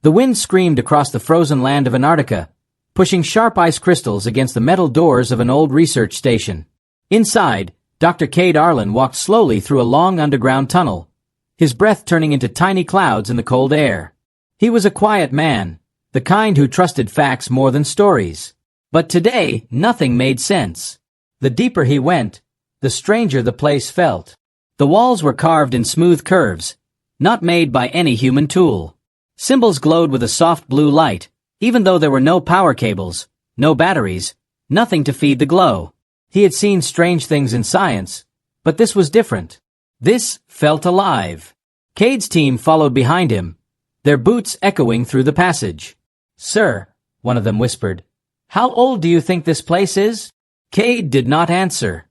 The wind screamed across the frozen land of Antarctica, pushing sharp ice crystals against the metal doors of an old research station. Inside, Dr. Cade Arlen walked slowly through a long underground tunnel, his breath turning into tiny clouds in the cold air. He was a quiet man, the kind who trusted facts more than stories. But today, nothing made sense. The deeper he went, the stranger the place felt. The walls were carved in smooth curves, not made by any human tool. Symbols glowed with a soft blue light, even though there were no power cables, no batteries, nothing to feed the glow. He had seen strange things in science, but this was different. This felt alive. Cade's team followed behind him, their boots echoing through the passage. "Sir," one of them whispered, "how old do you think this place is?" Cade did not answer.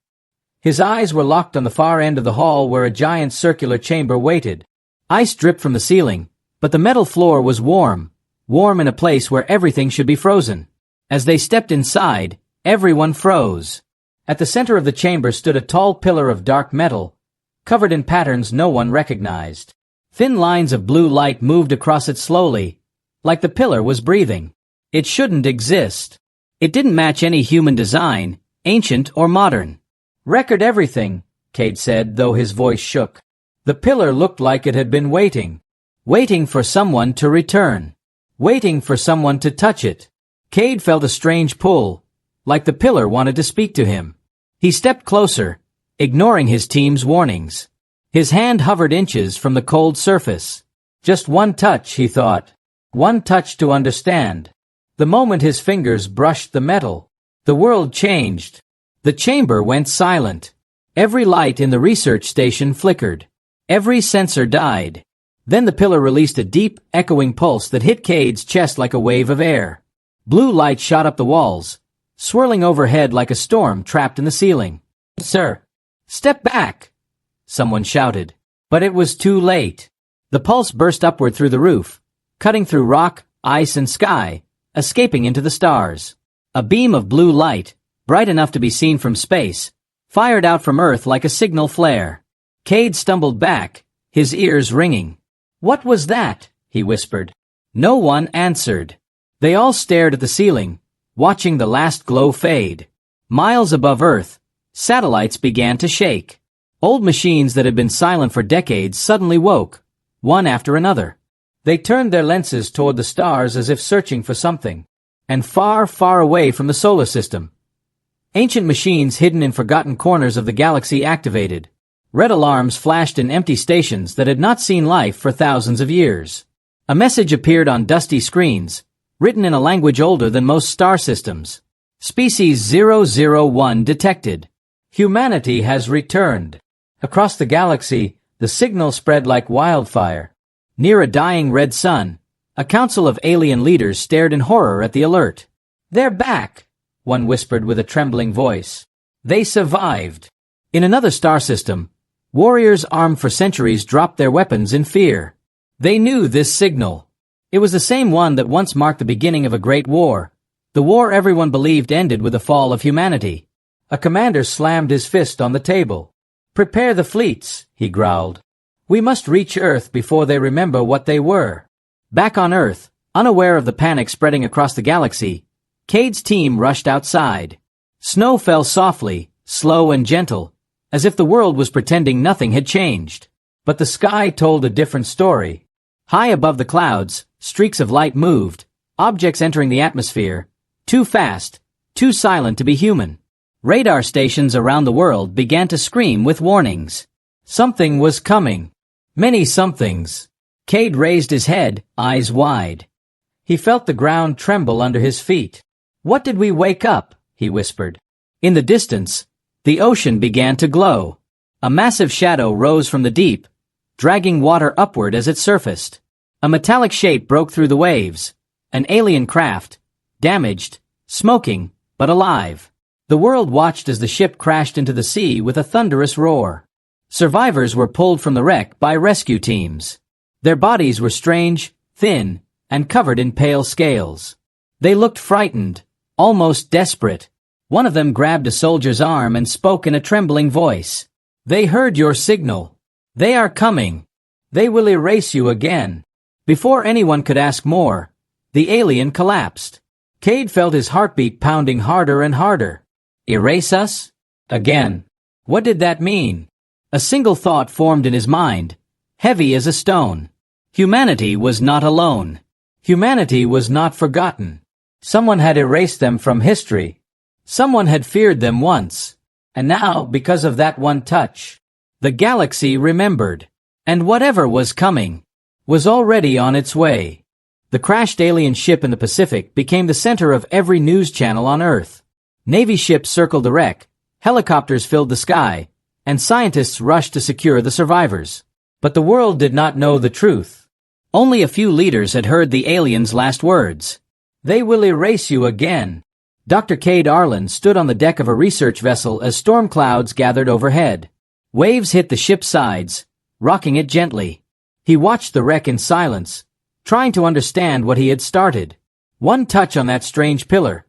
His eyes were locked on the far end of the hall where a giant circular chamber waited. Ice dripped from the ceiling, but the metal floor was warm in a place where everything should be frozen. As they stepped inside, everyone froze. At the center of the chamber stood a tall pillar of dark metal, covered in patterns no one recognized. Thin lines of blue light moved across it slowly, like the pillar was breathing. It shouldn't exist. It didn't match any human design, ancient or modern. "Record everything," Cade said, though his voice shook. The pillar looked like it had been waiting for someone to return, waiting for someone to touch it. Cade felt a strange pull, like the pillar wanted to speak to him. He stepped closer, ignoring his team's warnings. His hand hovered inches from the cold surface. Just one touch, he thought. One touch to understand. The moment his fingers brushed the metal, the world changed. The chamber went silent. Every light in the research station flickered. Every sensor died. Then the pillar released a deep, echoing pulse that hit Cade's chest like a wave of air. Blue light shot up the walls, swirling overhead like a storm trapped in the ceiling. "Sir, step back!" someone shouted. But it was too late. The pulse burst upward through the roof, cutting through rock, ice, and sky, escaping into the stars. A beam of blue light, bright enough to be seen from space, fired out from Earth like a signal flare. Cade stumbled back, his ears ringing. "What was that?" he whispered. No one answered. They all stared at the ceiling, watching the last glow fade. Miles above Earth, satellites began to shake. Old machines that had been silent for decades suddenly woke, one after another. They turned their lenses toward the stars as if searching for something. And far, far away from the solar system, ancient machines hidden in forgotten corners of the galaxy activated. Red alarms flashed in empty stations that had not seen life for thousands of years. A message appeared on dusty screens, written in a language older than most star systems. Species 001 detected. Humanity has returned. Across the galaxy, the signal spread like wildfire. Near a dying red sun, a council of alien leaders stared in horror at the alert. "They're back," one whispered with a trembling voice. "They survived." In another star system, warriors armed for centuries dropped their weapons in fear. They knew this signal. It was the same one that once marked the beginning of a great war, the war everyone believed ended with the fall of humanity. A commander slammed his fist on the table. "Prepare the fleets," he growled. "We must reach Earth before they remember what they were." Back on Earth, unaware of the panic spreading across the galaxy, Cade's team rushed outside. Snow fell softly, slow and gentle, as if the world was pretending nothing had changed. But the sky told a different story. High above the clouds, streaks of light moved, objects entering the atmosphere, too fast, too silent to be human. Radar stations around the world began to scream with warnings. Something was coming. Many somethings. Cade raised his head, eyes wide. He felt the ground tremble under his feet. "What did we wake up?" he whispered. In the distance, the ocean began to glow. A massive shadow rose from the deep, dragging water upward as it surfaced. A metallic shape broke through the waves, an alien craft, damaged, smoking, but alive. The world watched as the ship crashed into the sea with a thunderous roar. Survivors were pulled from the wreck by rescue teams. Their bodies were strange, thin, and covered in pale scales. They looked frightened, almost desperate. One of them grabbed a soldier's arm and spoke in a trembling voice. "They heard your signal. They are coming. They will erase you again." Before anyone could ask more, the alien collapsed. Cade felt his heartbeat pounding harder and harder. Erase us? Again. What did that mean? A single thought formed in his mind, heavy as a stone. Humanity was not alone. Humanity was not forgotten. Someone had erased them from history. Someone had feared them once. And now, because of that one touch, the galaxy remembered. And whatever was coming was already on its way. The crashed alien ship in the Pacific became the center of every news channel on Earth. Navy ships circled the wreck, helicopters filled the sky, and scientists rushed to secure the survivors. But the world did not know the truth. Only a few leaders had heard the aliens' last words. They will erase you again. Dr. Cade Arlen stood on the deck of a research vessel as storm clouds gathered overhead. Waves hit the ship's sides, rocking it gently. He watched the wreck in silence, trying to understand what he had started. One touch on that strange pillar,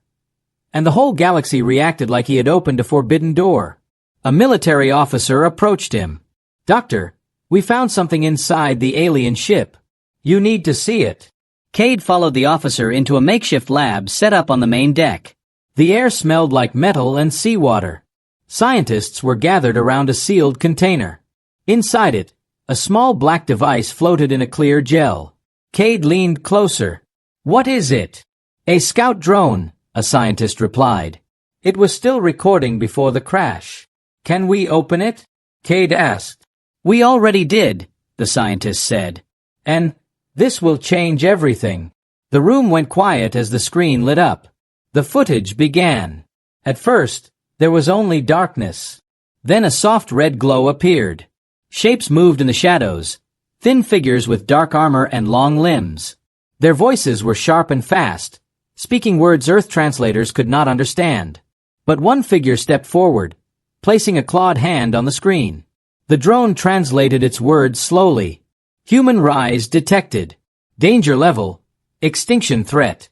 and the whole galaxy reacted like he had opened a forbidden door. A military officer approached him. "Doctor, we found something inside the alien ship. You need to see it." Cade followed the officer into a makeshift lab set up on the main deck. The air smelled like metal and seawater. Scientists were gathered around a sealed container. Inside it, a small black device floated in a clear gel. Cade leaned closer. "What is it?" "A scout drone," a scientist replied. It was still recording before the crash. "Can we open it?" Cade asked. "We already did," the scientist said. "And this will change everything." The room went quiet as the screen lit up. The footage began. At first, there was only darkness. Then a soft red glow appeared. Shapes moved in the shadows, thin figures with dark armor and long limbs. Their voices were sharp and fast, speaking words Earth translators could not understand. But one figure stepped forward, placing a clawed hand on the screen. The drone translated its words slowly. "Human rise detected. Danger level. Extinction threat."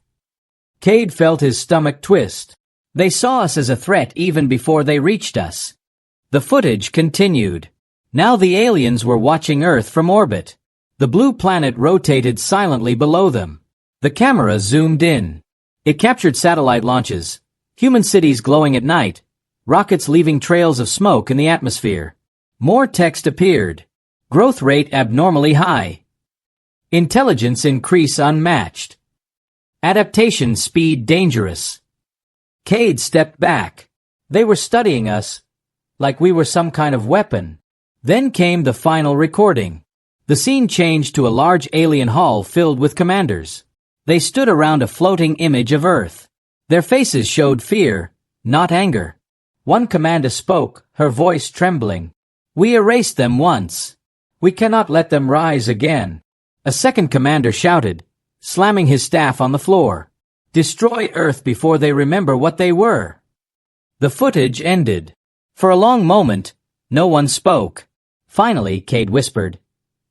Cade felt his stomach twist. They saw us as a threat even before they reached us. The footage continued. Now the aliens were watching Earth from orbit. The blue planet rotated silently below them. The camera zoomed in. It captured satellite launches, human cities glowing at night, rockets leaving trails of smoke in the atmosphere. More text appeared. Growth rate abnormally high. Intelligence increase unmatched. Adaptation speed dangerous. Cade stepped back. They were studying us, like we were some kind of weapon. Then came the final recording. The scene changed to a large alien hall filled with commanders. They stood around a floating image of Earth. Their faces showed fear, not anger. One commander spoke, her voice trembling. "We erased them once. We cannot let them rise again." A second commander shouted, slamming his staff on the floor. "Destroy Earth before they remember what they were." The footage ended. For a long moment, no one spoke. Finally, Cade whispered,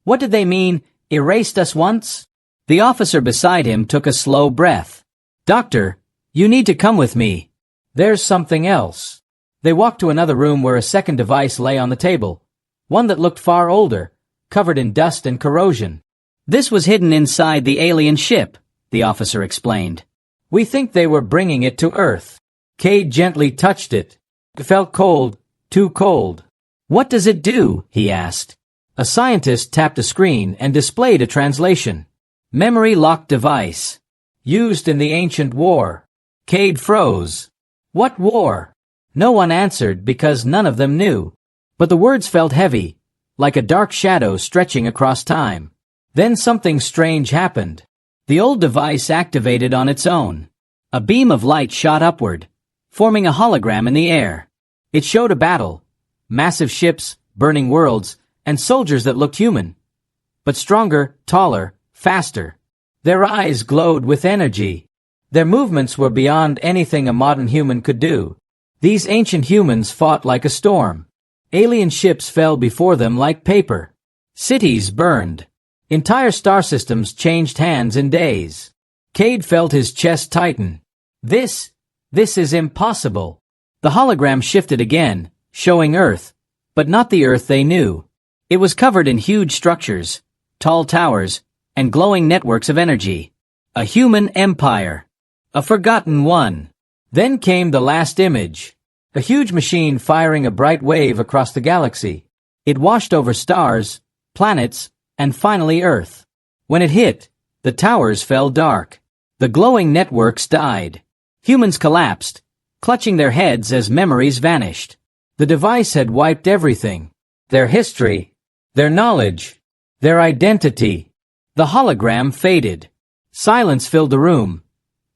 "What did they mean, erased us once?" The officer beside him took a slow breath. "Doctor, you need to come with me. There's something else." They walked to another room where a second device lay on the table, one that looked far older, covered in dust and corrosion. "This was hidden inside the alien ship," the officer explained. "We think they were bringing it to Earth." Cade gently touched it. It felt cold, too cold. "What does it do?" he asked. A scientist tapped a screen and displayed a translation. "Memory lock device. Used in the ancient war." Cade froze. "What war?" No one answered because none of them knew. But the words felt heavy, like a dark shadow stretching across time. Then something strange happened. The old device activated on its own. A beam of light shot upward, forming a hologram in the air. It showed a battle, massive ships, burning worlds, and soldiers that looked human, but stronger, taller, faster. Their eyes glowed with energy. Their movements were beyond anything a modern human could do. These ancient humans fought like a storm. Alien ships fell before them like paper. Cities burned. Entire star systems changed hands in days. Cade felt his chest tighten. This is impossible. The hologram shifted again, showing Earth, but not the Earth they knew. It was covered in huge structures, tall towers, and glowing networks of energy. A human empire. A forgotten one. Then came the last image. A huge machine firing a bright wave across the galaxy. It washed over stars, planets, and finally Earth. When it hit, the towers fell dark. The glowing networks died. Humans collapsed, clutching their heads as memories vanished. The device had wiped everything. Their history, their knowledge, their identity. The hologram faded. Silence filled the room.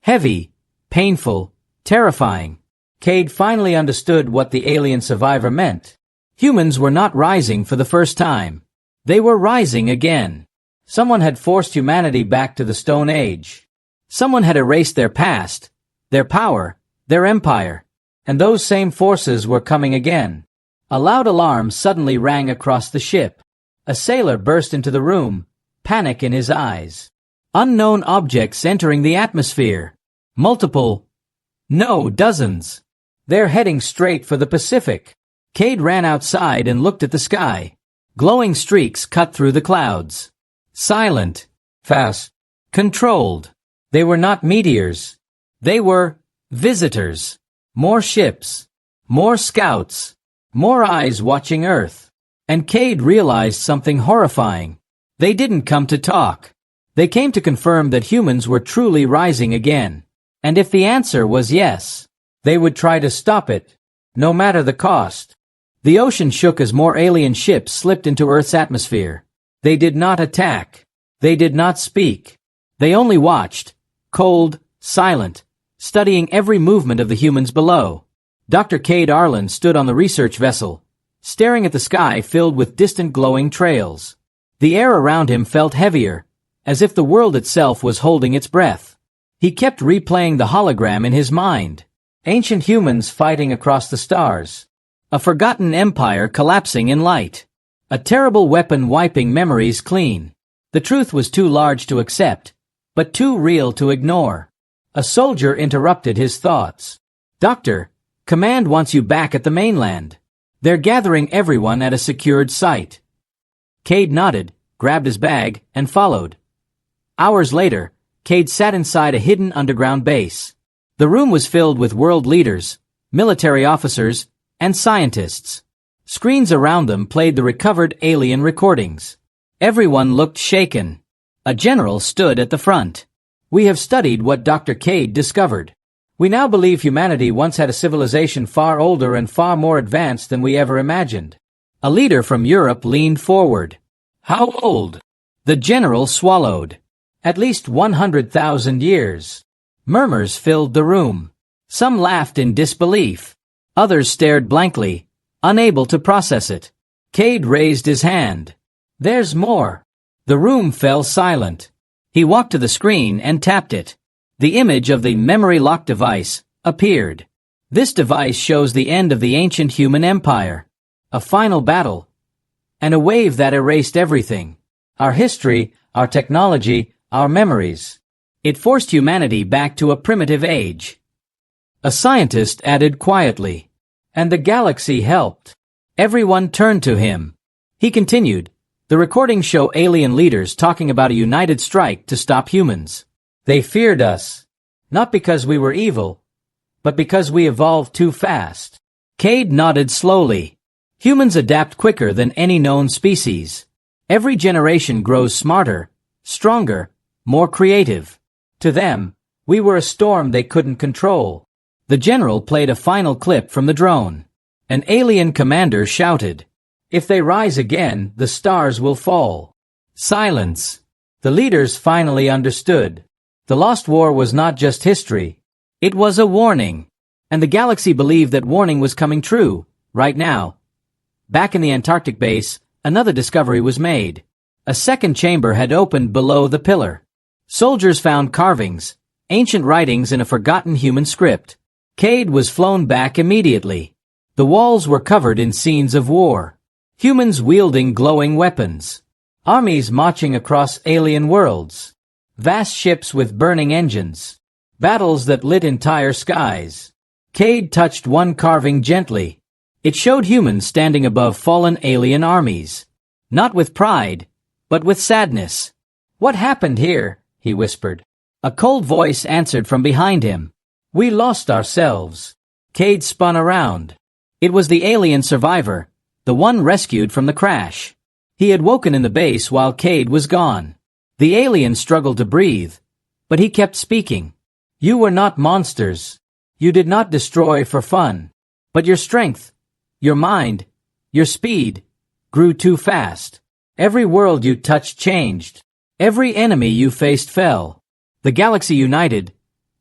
Heavy, painful, terrifying. Cade finally understood what the alien survivor meant. Humans were not rising for the first time. They were rising again. Someone had forced humanity back to the Stone Age. Someone had erased their past, their power, their empire. And those same forces were coming again. A loud alarm suddenly rang across the ship. A sailor burst into the room, panic in his eyes. Unknown objects entering the atmosphere. Multiple. No, dozens. They're heading straight for the Pacific. Cade ran outside and looked at the sky. Glowing streaks cut through the clouds. Silent. Fast. Controlled. They were not meteors. They were visitors. More ships. More scouts. More eyes watching Earth. And Cade realized something horrifying. They didn't come to talk. They came to confirm that humans were truly rising again. And if the answer was yes, they would try to stop it, no matter the cost. The ocean shook as more alien ships slipped into Earth's atmosphere. They did not attack. They did not speak. They only watched, cold, silent, studying every movement of the humans below. Dr. Cade Arlen stood on the research vessel, staring at the sky filled with distant glowing trails. The air around him felt heavier, as if the world itself was holding its breath. He kept replaying the hologram in his mind. Ancient humans fighting across the stars. A forgotten empire collapsing in light. A terrible weapon wiping memories clean. The truth was too large to accept, but too real to ignore. A soldier interrupted his thoughts. Doctor, command wants you back at the mainland. They're gathering everyone at a secured site. Cade nodded, grabbed his bag, and followed. Hours later, Cade sat inside a hidden underground base. The room was filled with world leaders, military officers, and scientists. Screens around them played the recovered alien recordings. Everyone looked shaken. A general stood at the front. We have studied what Dr. Cade discovered. We now believe humanity once had a civilization far older and far more advanced than we ever imagined. A leader from Europe leaned forward. How old? The general swallowed. At least 100,000 years. Murmurs filled the room. Some laughed in disbelief. Others stared blankly, unable to process it. Cade raised his hand. There's more. The room fell silent. He walked to the screen and tapped it. The image of the memory lock device appeared. This device shows the end of the ancient human empire. A final battle. And a wave that erased everything. Our history, our technology, our memories. It forced humanity back to a primitive age. A scientist added quietly. And the galaxy helped. Everyone turned to him. He continued. The recordings show alien leaders talking about a united strike to stop humans. They feared us. Not because we were evil, but because we evolved too fast. Cade nodded slowly. Humans adapt quicker than any known species. Every generation grows smarter, stronger, more creative. To them, we were a storm they couldn't control. The general played a final clip from the drone. An alien commander shouted, "If they rise again, the stars will fall." Silence. The leaders finally understood. The Lost War was not just history. It was a warning. And the galaxy believed that warning was coming true, right now. Back in the Antarctic base, another discovery was made. A second chamber had opened below the pillar. Soldiers found carvings, ancient writings in a forgotten human script. Cade was flown back immediately. The walls were covered in scenes of war. Humans wielding glowing weapons. Armies marching across alien worlds. Vast ships with burning engines. Battles that lit entire skies. Cade touched one carving gently. It showed humans standing above fallen alien armies. Not with pride, but with sadness. "What happened here?" he whispered. A cold voice answered from behind him. "We lost ourselves." Cade spun around. It was the alien survivor, the one rescued from the crash. He had woken in the base while Cade was gone. The alien struggled to breathe, but he kept speaking. "You were not monsters. You did not destroy for fun. But your strength, your mind, your speed, grew too fast. Every world you touched changed. Every enemy you faced fell. The galaxy united,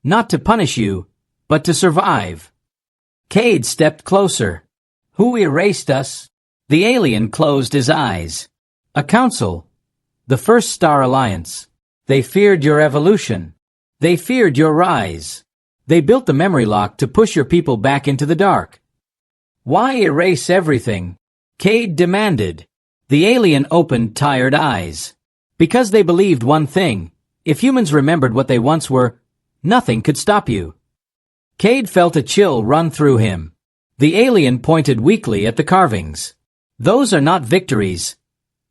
not to punish you, but to survive." Cade stepped closer. "Who erased us?" The alien closed his eyes. "A council. The First Star Alliance. They feared your evolution. They feared your rise. They built the memory lock to push your people back into the dark." "Why erase everything?" Cade demanded. The alien opened tired eyes. "Because they believed one thing. If humans remembered what they once were, nothing could stop you." Cade felt a chill run through him. The alien pointed weakly at the carvings. "Those are not victories.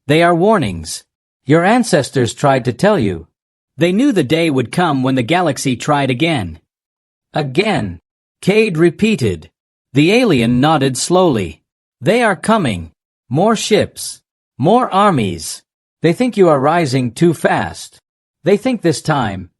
They are warnings. Your ancestors tried to tell you. They knew the day would come when the galaxy tried again." "Again," Cade repeated. The alien nodded slowly. "They are coming. More ships. More armies. They think you are rising too fast. They think this time,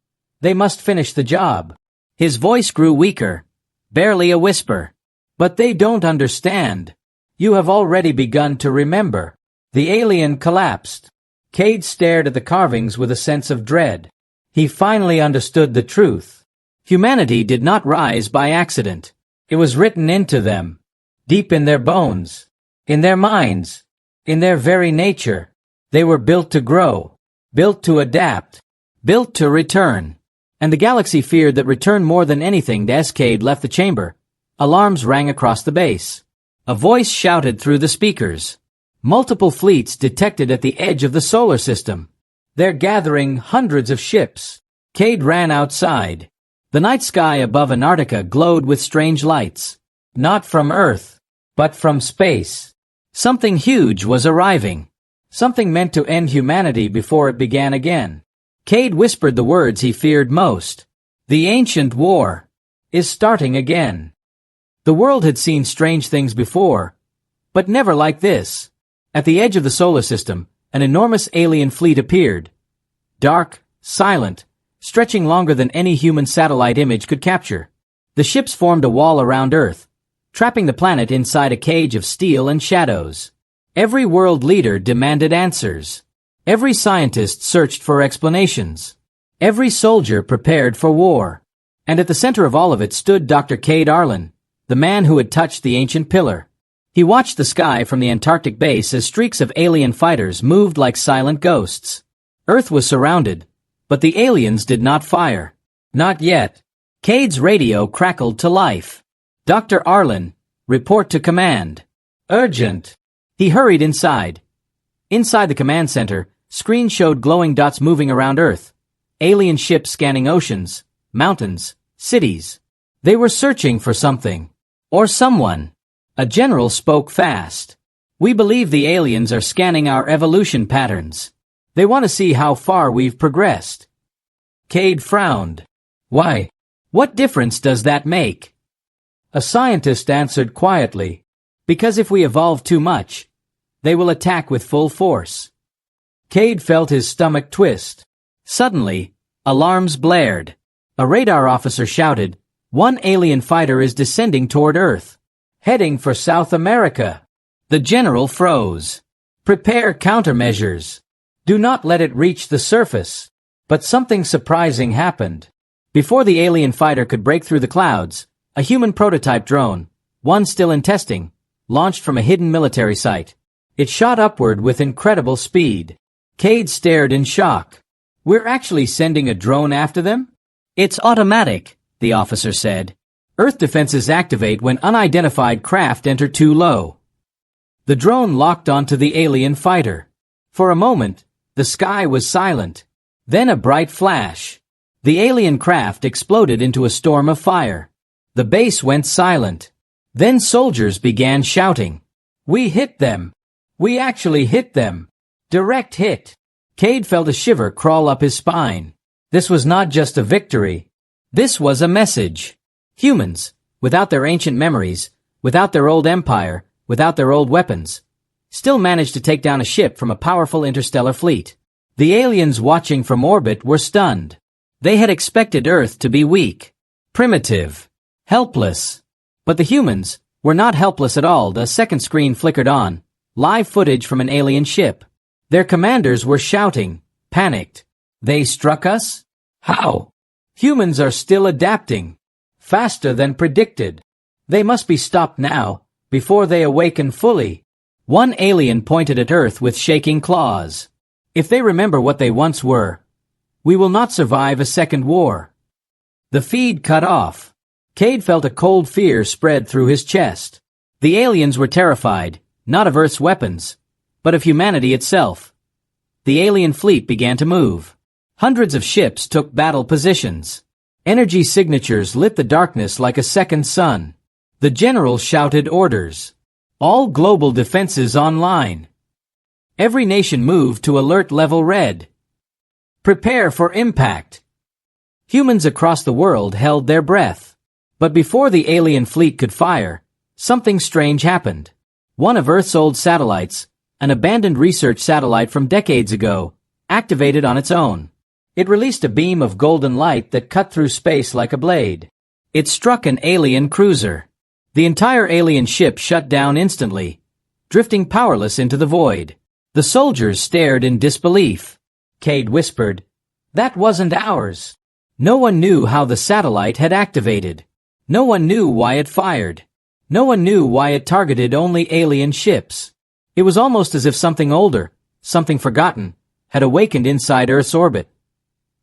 they must finish the job." His voice grew weaker, barely a whisper. "But they don't understand. You have already begun to remember." The alien collapsed. Cade stared at the carvings with a sense of dread. He finally understood the truth. Humanity did not rise by accident. It was written into them, deep in their bones, in their minds, in their very nature. They were built to grow, built to adapt, built to return. And the galaxy feared that return more than anything. As Cade left the chamber, alarms rang across the base. A voice shouted through the speakers. "Multiple fleets detected at the edge of the solar system. They're gathering hundreds of ships." Cade ran outside. The night sky above Antarctica glowed with strange lights. Not from Earth, but from space. Something huge was arriving. Something meant to end humanity before it began again. Cade whispered the words he feared most. "The ancient war is starting again." The world had seen strange things before, but never like this. At the edge of the solar system, an enormous alien fleet appeared. Dark, silent, stretching longer than any human satellite image could capture. The ships formed a wall around Earth, trapping the planet inside a cage of steel and shadows. Every world leader demanded answers. Every scientist searched for explanations. Every soldier prepared for war. And at the center of all of it stood Dr. Cade Arlen, the man who had touched the ancient pillar. He watched the sky from the Antarctic base as streaks of alien fighters moved like silent ghosts. Earth was surrounded, but the aliens did not fire. Not yet. Cade's radio crackled to life. "Dr. Arlen, report to command. Urgent." He hurried inside. Inside the command center, screens showed glowing dots moving around Earth. Alien ships scanning oceans, mountains, cities. They were searching for something. Or someone. A general spoke fast. "We believe the aliens are scanning our evolution patterns. They want to see how far we've progressed." Cade frowned. "Why? What difference does that make?" A scientist answered quietly. "Because if we evolve too much, they will attack with full force." Cade felt his stomach twist. Suddenly, alarms blared. A radar officer shouted, "One alien fighter is descending toward Earth, heading for South America." The general froze. "Prepare countermeasures. Do not let it reach the surface." But something surprising happened. Before the alien fighter could break through the clouds, a human prototype drone, one still in testing, launched from a hidden military site. It shot upward with incredible speed. Cade stared in shock. "We're actually sending a drone after them?" "It's automatic," the officer said. "Earth defenses activate when unidentified craft enter too low." The drone locked onto the alien fighter. For a moment, the sky was silent. Then a bright flash. The alien craft exploded into a storm of fire. The base went silent. Then soldiers began shouting. "We hit them! We actually hit them! Direct hit!" Cade felt a shiver crawl up his spine. This was not just a victory. This was a message. Humans, without their ancient memories, without their old empire, without their old weapons, still managed to take down a ship from a powerful interstellar fleet. The aliens watching from orbit were stunned. They had expected Earth to be weak, primitive, helpless. But the humans were not helpless at all. The second screen flickered on, live footage from an alien ship. Their commanders were shouting, panicked. They struck us? How? Humans are still adapting, faster than predicted. They must be stopped now, before they awaken fully. One alien pointed at Earth with shaking claws. If they remember what they once were, we will not survive a second war. The feed cut off. Cade felt a cold fear spread through his chest. The aliens were terrified, not of Earth's weapons, but of humanity itself. The alien fleet began to move. Hundreds of ships took battle positions. Energy signatures lit the darkness like a second sun. The general shouted orders. All global defenses online. Every nation moved to alert level red. Prepare for impact. Humans across the world held their breath. But before the alien fleet could fire, something strange happened. One of Earth's old satellites, an abandoned research satellite from decades ago, activated on its own. It released a beam of golden light that cut through space like a blade. It struck an alien cruiser. The entire alien ship shut down instantly, drifting powerless into the void. The soldiers stared in disbelief. Cade whispered, "That wasn't ours." No one knew how the satellite had activated. No one knew why it fired. No one knew why it targeted only alien ships. It was almost as if something older, something forgotten, had awakened inside Earth's orbit.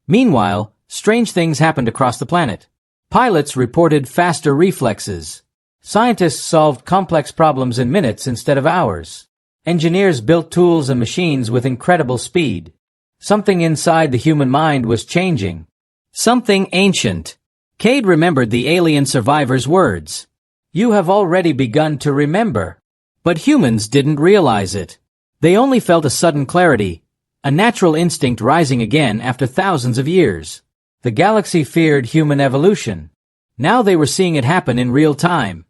Meanwhile, strange things happened across the planet. Pilots reported faster reflexes. Scientists solved complex problems in minutes instead of hours. Engineers built tools and machines with incredible speed. Something inside the human mind was changing. Something ancient. Cade remembered the alien survivor's words. "You have already begun to remember." But humans didn't realize it. They only felt a sudden clarity, a natural instinct rising again after thousands of years. The galaxy feared human evolution. Now they were seeing it happen in real time.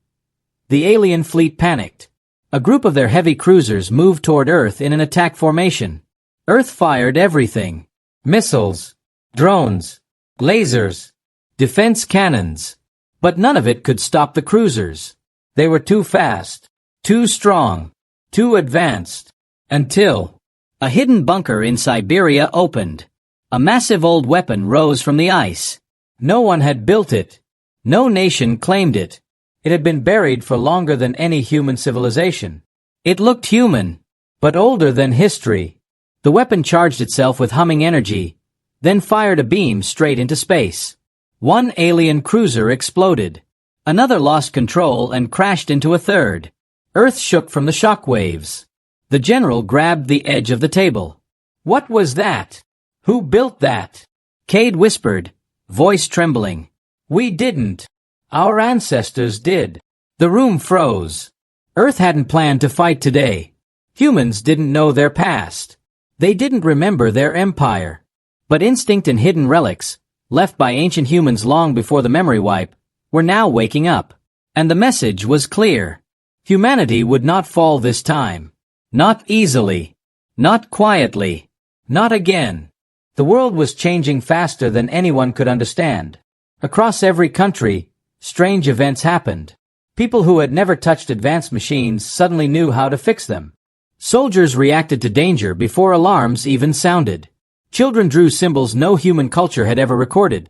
The alien fleet panicked. A group of their heavy cruisers moved toward Earth in an attack formation. Earth fired everything. Missiles, drones, lasers, defense cannons. But none of it could stop the cruisers. They were too fast, too strong, too advanced. Until a hidden bunker in Siberia opened. A massive old weapon rose from the ice. No one had built it. No nation claimed it. It had been buried for longer than any human civilization. It looked human, but older than history. The weapon charged itself with humming energy, then fired a beam straight into space. One alien cruiser exploded. Another lost control and crashed into a third. Earth shook from the shock waves. The general grabbed the edge of the table. "What was that? Who built that?" Cade whispered, voice trembling. "We didn't. Our ancestors did." The room froze. Earth hadn't planned to fight today. Humans didn't know their past. They didn't remember their empire. But instinct and hidden relics, left by ancient humans long before the memory wipe, were now waking up. And the message was clear. Humanity would not fall this time. Not easily. Not quietly. Not again. The world was changing faster than anyone could understand. Across every country, strange events happened. People who had never touched advanced machines suddenly knew how to fix them. Soldiers reacted to danger before alarms even sounded. Children drew symbols no human culture had ever recorded.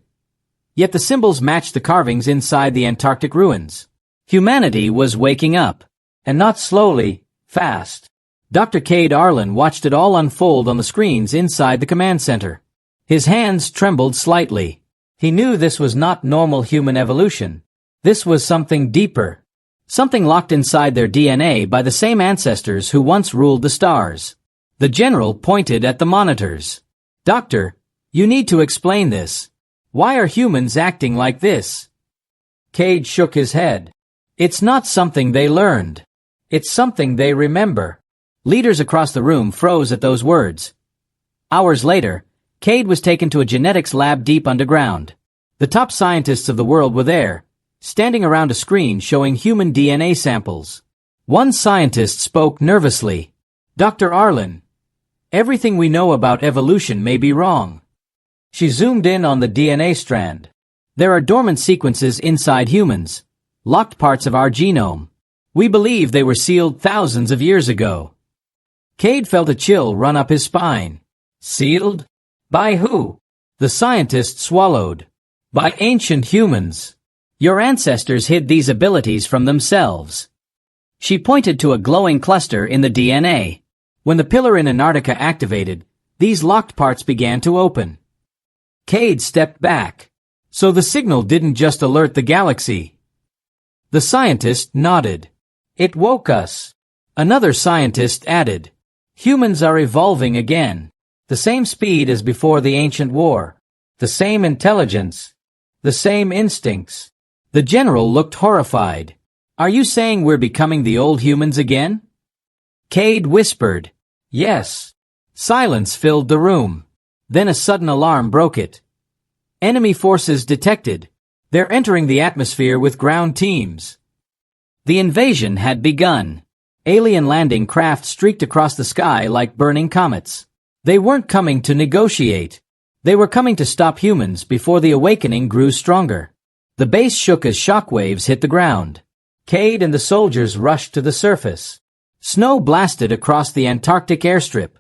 Yet the symbols matched the carvings inside the Antarctic ruins. Humanity was waking up. And not slowly, fast. Dr. Cade Arlen watched it all unfold on the screens inside the command center. His hands trembled slightly. He knew this was not normal human evolution. This was something deeper. Something locked inside their DNA by the same ancestors who once ruled the stars. The general pointed at the monitors. "Doctor, you need to explain this. Why are humans acting like this?" Cade shook his head. "It's not something they learned. It's something they remember." Leaders across the room froze at those words. Hours later, Cade was taken to a genetics lab deep underground. The top scientists of the world were there, standing around a screen showing human DNA samples. One scientist spoke nervously. "Dr. Arlen, everything we know about evolution may be wrong." She zoomed in on the DNA strand. "There are dormant sequences inside humans, locked parts of our genome. We believe they were sealed thousands of years ago." Cade felt a chill run up his spine. "Sealed? By who?" The scientist swallowed. "By ancient humans. Your ancestors hid these abilities from themselves." She pointed to a glowing cluster in the DNA. When the pillar in Antarctica activated, these locked parts began to open. Cade stepped back. "So the signal didn't just alert the galaxy." The scientist nodded. "It woke us." Another scientist added, "Humans are evolving again. The same speed as before the ancient war. The same intelligence. The same instincts." The general looked horrified. "Are you saying we're becoming the old humans again?" Cade whispered, "Yes." Silence filled the room. Then a sudden alarm broke it. "Enemy forces detected. They're entering the atmosphere with ground teams." The invasion had begun. Alien landing craft streaked across the sky like burning comets. They weren't coming to negotiate. They were coming to stop humans before the awakening grew stronger. The base shook as shockwaves hit the ground. Cade and the soldiers rushed to the surface. Snow blasted across the Antarctic airstrip.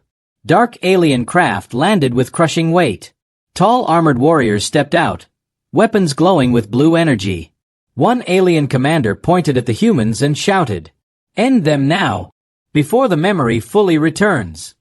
Dark alien craft landed with crushing weight. Tall armored warriors stepped out, weapons glowing with blue energy. One alien commander pointed at the humans and shouted, "End them now, before the memory fully returns."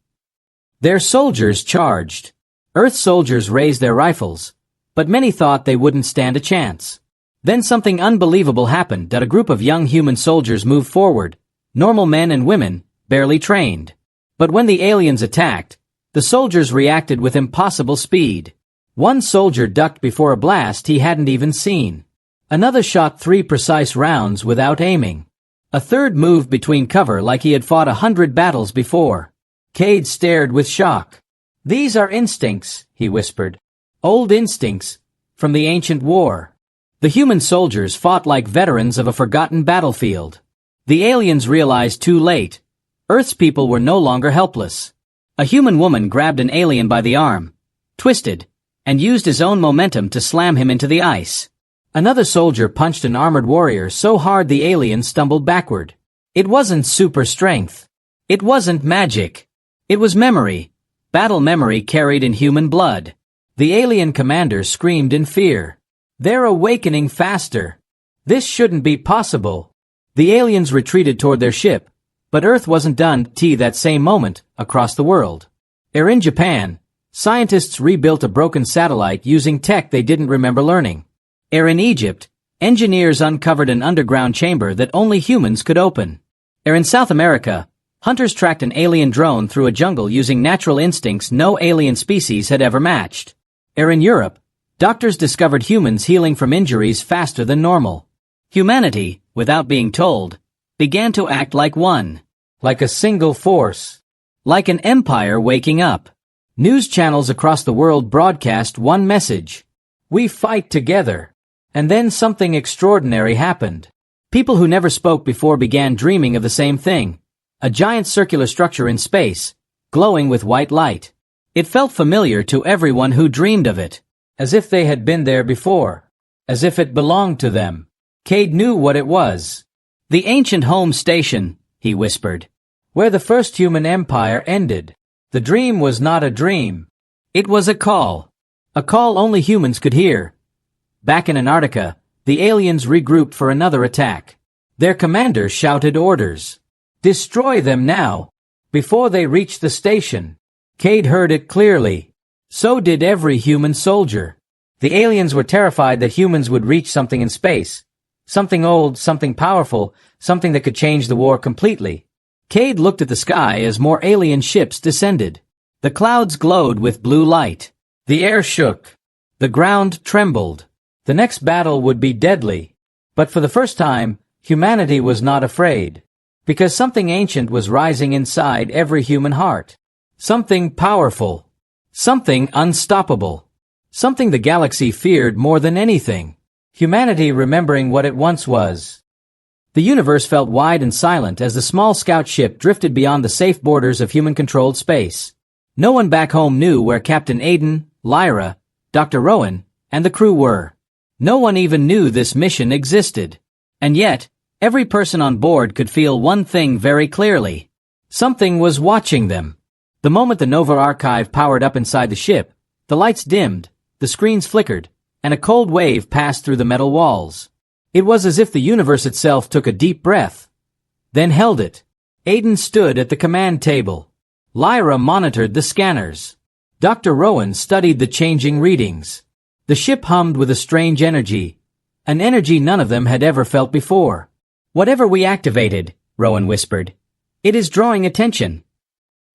Their soldiers charged. Earth soldiers raised their rifles, but many thought they wouldn't stand a chance. Then something unbelievable happened. A group of young human soldiers moved forward, normal men and women, barely trained. But when the aliens attacked, the soldiers reacted with impossible speed. One soldier ducked before a blast he hadn't even seen. Another shot 3 precise rounds without aiming. A third moved between cover like he had fought 100 battles before. Cade stared with shock. "These are instincts," he whispered. "Old instincts, from the ancient war." The human soldiers fought like veterans of a forgotten battlefield. The aliens realized too late. Earth's people were no longer helpless. A human woman grabbed an alien by the arm, twisted, and used his own momentum to slam him into the ice. Another soldier punched an armored warrior so hard the alien stumbled backward. It wasn't super strength. It wasn't magic. It was memory. Battle memory carried in human blood. The alien commander screamed in fear. "They're awakening faster. This shouldn't be possible." The aliens retreated toward their ship, but Earth wasn't done that same moment across the world. In Japan, scientists rebuilt a broken satellite using tech they didn't remember learning. In Egypt, engineers uncovered an underground chamber that only humans could open. In South America, hunters tracked an alien drone through a jungle using natural instincts no alien species had ever matched. In Europe, doctors discovered humans healing from injuries faster than normal. Humanity, without being told, began to act like one. Like a single force. Like an empire waking up. News channels across the world broadcast one message. "We fight together." And then something extraordinary happened. People who never spoke before began dreaming of the same thing. A giant circular structure in space, glowing with white light. It felt familiar to everyone who dreamed of it. As if they had been there before. As if it belonged to them. Cade knew what it was. "The ancient home station," he whispered. "Where the first human empire ended." The dream was not a dream. It was a call. A call only humans could hear. Back in Antarctica, the aliens regrouped for another attack. Their commander shouted orders. "Destroy them now, before they reach the station." Cade heard it clearly. So did every human soldier. The aliens were terrified that humans would reach something in space. Something old, something powerful, something that could change the war completely. Cade looked at the sky as more alien ships descended. The clouds glowed with blue light. The air shook. The ground trembled. The next battle would be deadly. But for the first time, humanity was not afraid. Because something ancient was rising inside every human heart. Something powerful. Something unstoppable. Something the galaxy feared more than anything. Humanity remembering what it once was. The universe felt wide and silent as the small scout ship drifted beyond the safe borders of human-controlled space. No one back home knew where Captain Aiden, Lyra, Dr. Rowan, and the crew were. No one even knew this mission existed. And yet, every person on board could feel one thing very clearly. Something was watching them. The moment the Nova Archive powered up inside the ship, the lights dimmed, the screens flickered, and a cold wave passed through the metal walls. It was as if the universe itself took a deep breath, then held it. Aiden stood at the command table. Lyra monitored the scanners. Dr. Rowan studied the changing readings. The ship hummed with a strange energy, an energy none of them had ever felt before. "Whatever we activated," Rowan whispered, "it is drawing attention."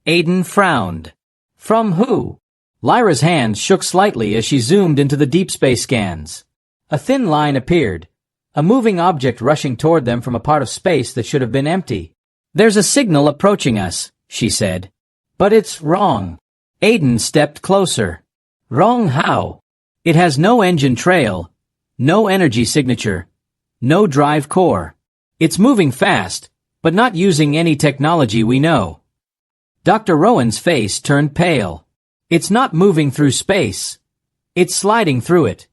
Aiden frowned. "From who?" Lyra's hands shook slightly as she zoomed into the deep space scans. A thin line appeared, a moving object rushing toward them from a part of space that should have been empty. "There's a signal approaching us," she said. "But it's wrong." Aiden stepped closer. "Wrong how?" "It has no engine trail, no energy signature, no drive core. It's moving fast, but not using any technology we know." Dr. Rowan's face turned pale. "It's not moving through space. It's sliding through it."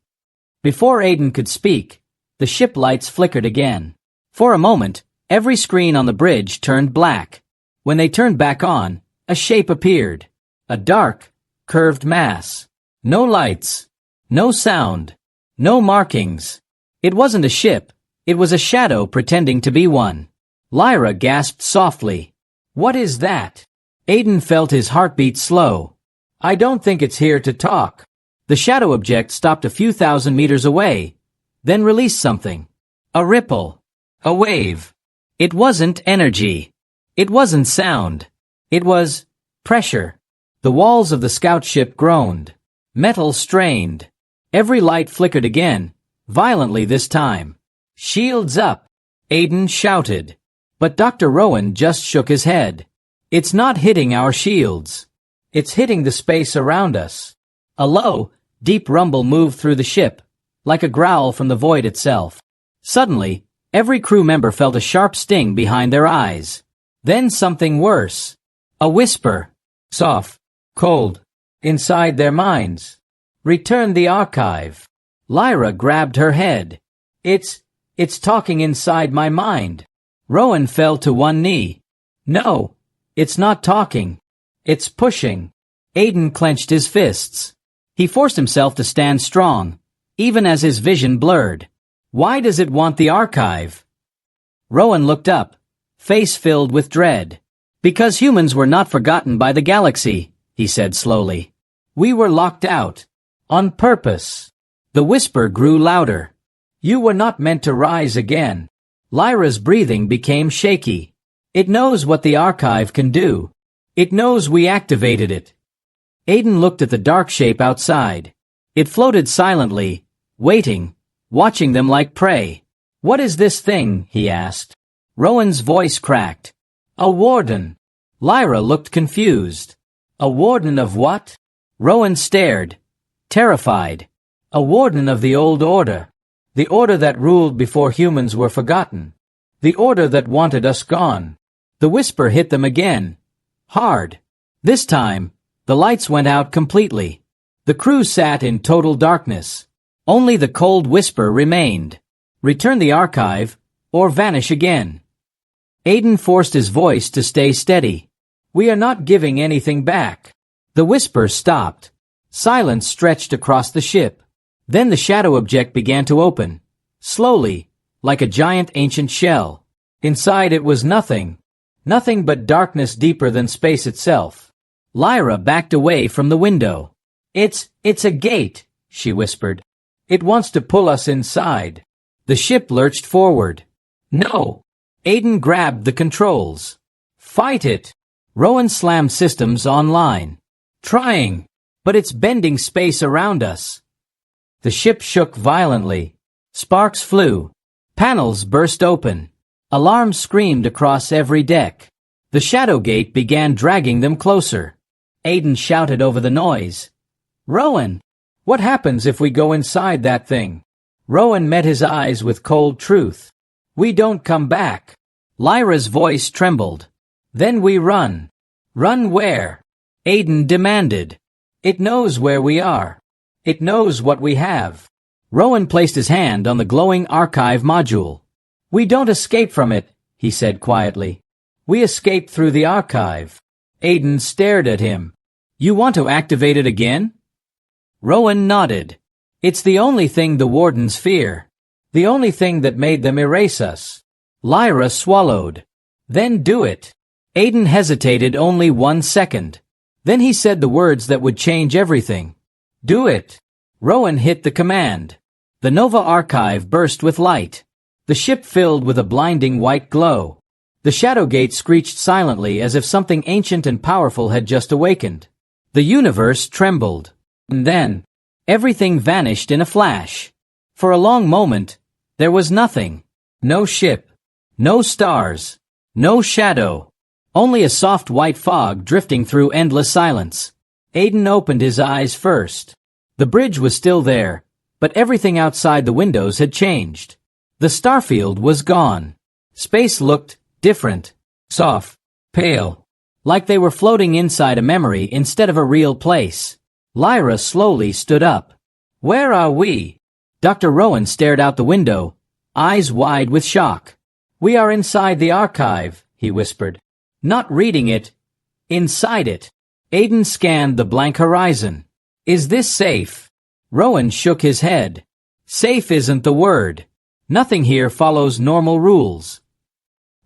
Before Aiden could speak, the ship lights flickered again. For a moment, every screen on the bridge turned black. When they turned back on, a shape appeared. A dark, curved mass. No lights. No sound. No markings. It wasn't a ship. It was a shadow pretending to be one. Lyra gasped softly. "What is that?" Aiden felt his heartbeat slow. "I don't think it's here to talk." The shadow object stopped a few thousand meters away, then released something. A ripple. A wave. It wasn't energy. It wasn't sound. It was pressure. The walls of the scout ship groaned. Metal strained. Every light flickered again, violently this time. "Shields up!" Aiden shouted. But Dr. Rowan just shook his head. "It's not hitting our shields. It's hitting the space around us." A low, deep rumble moved through the ship, like a growl from the void itself. Suddenly, every crew member felt a sharp sting behind their eyes. Then something worse. A whisper. Soft, cold, inside their minds. "Return the archive." Lyra grabbed her head. It's talking inside my mind." Rowan fell to one knee. "No, it's not talking. It's pushing." Aiden clenched his fists. He forced himself to stand strong, even as his vision blurred. "Why does it want the archive?" Rowan looked up, face filled with dread. "Because humans were not forgotten by the galaxy," he said slowly. "We were locked out. On purpose." The whisper grew louder. "You were not meant to rise again." Lyra's breathing became shaky. "It knows what the archive can do. It knows we activated it." Aiden looked at the dark shape outside. It floated silently, waiting, watching them like prey. "What is this thing?" he asked. Rowan's voice cracked. "A warden." Lyra looked confused. "A warden of what?" Rowan stared, terrified. "A warden of the old order. The order that ruled before humans were forgotten. The order that wanted us gone." The whisper hit them again. Hard. This time, the lights went out completely. The crew sat in total darkness. Only the cold whisper remained. "Return the archive, or vanish again." Aiden forced his voice to stay steady. "We are not giving anything back." The whisper stopped. Silence stretched across the ship. Then the shadow object began to open, slowly, like a giant ancient shell. Inside it was nothing. Nothing but darkness deeper than space itself. Lyra backed away from the window. It's a gate," she whispered. "It wants to pull us inside." The ship lurched forward. "No!" Aiden grabbed the controls. "Fight it!" Rowan slammed systems online. "Trying, but it's bending space around us." The ship shook violently. Sparks flew. Panels burst open. Alarms screamed across every deck. The shadow gate began dragging them closer. Aiden shouted over the noise. Rowan! What happens if we go inside that thing? Rowan met his eyes with cold truth. We don't come back. Lyra's voice trembled. Then we run. Run where? Aiden demanded. It knows where we are. It knows what we have. Rowan placed his hand on the glowing archive module. We don't escape from it, he said quietly. We escape through the archive. Aiden stared at him. You want to activate it again? Rowan nodded. It's the only thing the wardens fear. The only thing that made them erase us. Lyra swallowed. Then do it. Aiden hesitated only 1 second. Then he said the words that would change everything. Do it. Rowan hit the command. The Nova archive burst with light. The ship filled with a blinding white glow. The shadow gate screeched silently as if something ancient and powerful had just awakened. The universe trembled. And then, everything vanished in a flash. For a long moment, there was nothing. No ship. No stars. No shadow. Only a soft white fog drifting through endless silence. Aiden opened his eyes first. The bridge was still there, but everything outside the windows had changed. The starfield was gone. Space looked different, soft, pale, like they were floating inside a memory instead of a real place. Lyra slowly stood up. Where are we? Dr. Rowan stared out the window, eyes wide with shock. We are inside the archive, he whispered. Not reading it. Inside it. Aiden scanned the blank horizon. Is this safe? Rowan shook his head. Safe isn't the word. Nothing here follows normal rules.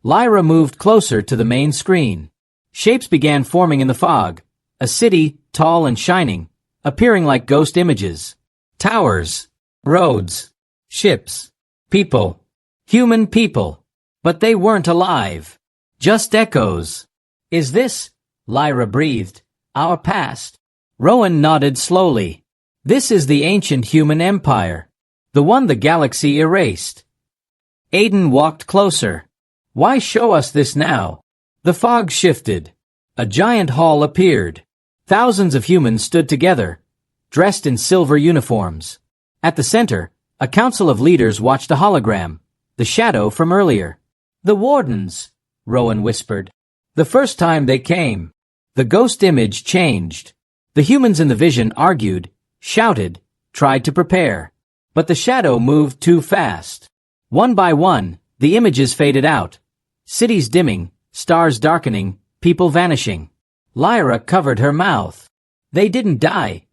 Lyra moved closer to the main screen. Shapes began forming in the fog. A city, tall and shining, appearing like ghost images. Towers, roads, ships, people, human people. But they weren't alive. Just echoes. Is this, Lyra breathed, our past? Rowan nodded slowly. This is the ancient human empire. The one the galaxy erased. Aiden walked closer. Why show us this now? The fog shifted. A giant hall appeared. Thousands of humans stood together, dressed in silver uniforms. At the center, a council of leaders watched a hologram, the shadow from earlier. The wardens, Rowan whispered. The first time they came, the ghost image changed. The humans in the vision argued, shouted, tried to prepare. But the shadow moved too fast. One by one, the images faded out. Cities dimming, stars darkening, people vanishing. Lyra covered her mouth. They didn't die.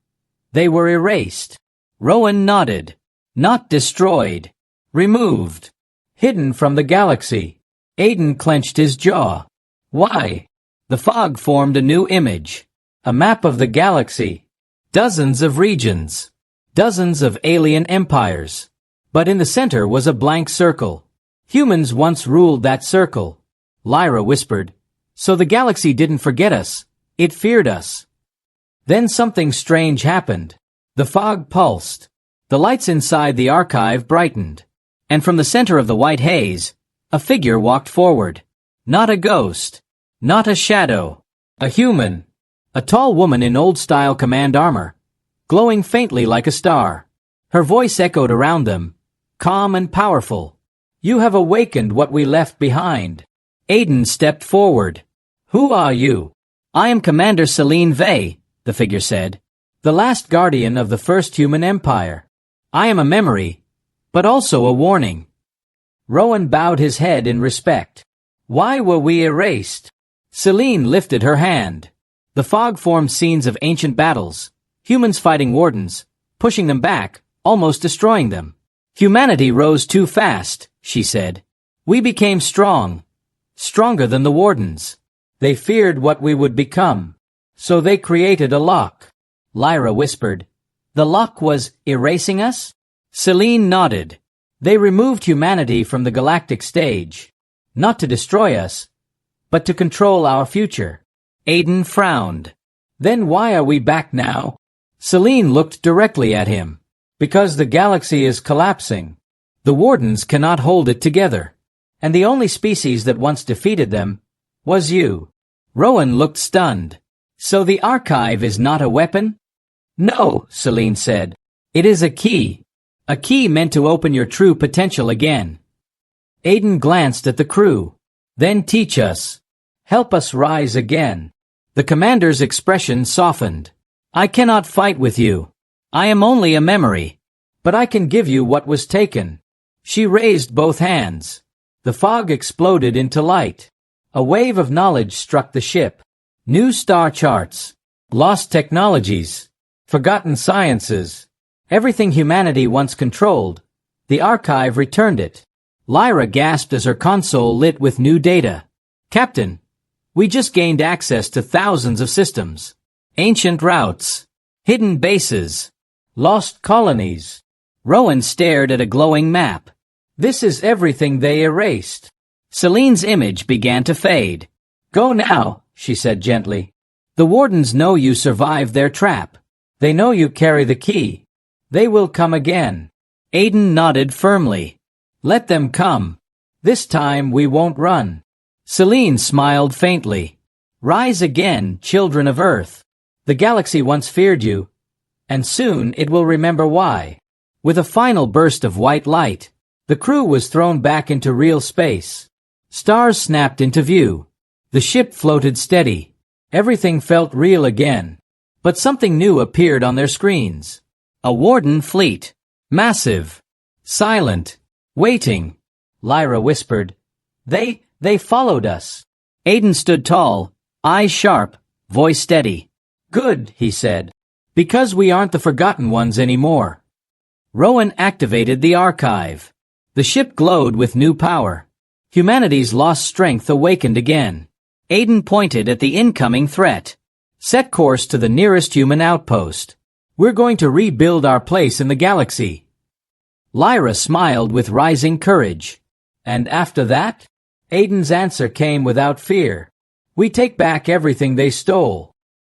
They were erased. Rowan nodded. Not destroyed. Removed. Hidden from the galaxy. Aiden clenched his jaw. Why? The fog formed a new image. A map of the galaxy. Dozens of regions. Dozens of alien empires. But in the center was a blank circle. Humans once ruled that circle. Lyra whispered. So the galaxy didn't forget us. It feared us. Then something strange happened. The fog pulsed. The lights inside the archive brightened. And from the center of the white haze, a figure walked forward. Not a ghost. Not a shadow. A human. A tall woman in old-style command armor, glowing faintly like a star. Her voice echoed around them, calm and powerful. You have awakened what we left behind. Aiden stepped forward. Who are you? I am Commander Celine Vey, the figure said. The last guardian of the first human empire. I am a memory, but also a warning. Rowan bowed his head in respect. Why were we erased? Celine lifted her hand. The fog formed scenes of ancient battles, humans fighting wardens, pushing them back, almost destroying them. Humanity rose too fast, she said. We became strong, stronger than the wardens. They feared what we would become. So they created a lock. Lyra whispered. The lock was erasing us? Celine nodded. They removed humanity from the galactic stage. Not to destroy us, but to control our future. Aiden frowned. Then why are we back now? Celine looked directly at him. Because the galaxy is collapsing. The wardens cannot hold it together. And the only species that once defeated them was you. Rowan looked stunned. So the archive is not a weapon? No, Celine said. It is a key. A key meant to open your true potential again. Aiden glanced at the crew. Then teach us. Help us rise again. The commander's expression softened. I cannot fight with you. I am only a memory. But I can give you what was taken. She raised both hands. The fog exploded into light. A wave of knowledge struck the ship. New star charts. Lost technologies. Forgotten sciences. Everything humanity once controlled. The archive returned it. Lyra gasped as her console lit with new data. Captain, we just gained access to thousands of systems. Ancient routes. Hidden bases. Lost colonies. Rowan stared at a glowing map. This is everything they erased. Celine's image began to fade. Go now, she said gently. The wardens know you survived their trap. They know you carry the key. They will come again. Aiden nodded firmly. Let them come. This time we won't run. Celine smiled faintly. Rise again, children of Earth. The galaxy once feared you, and soon it will remember why. With a final burst of white light, the crew was thrown back into real space. Stars snapped into view. The ship floated steady. Everything felt real again. But something new appeared on their screens. A warden fleet. Massive. Silent. Waiting. Lyra whispered. They followed us. Aiden stood tall, eyes sharp, voice steady. Good, he said. Because we aren't the forgotten ones anymore. Rowan activated the archive. The ship glowed with new power. Humanity's lost strength awakened again. Aiden pointed at the incoming threat. Set course to the nearest human outpost. We're going to rebuild our place in the galaxy. Lyra smiled with rising courage. And after that? Aiden's answer came without fear. We take back everything they stole.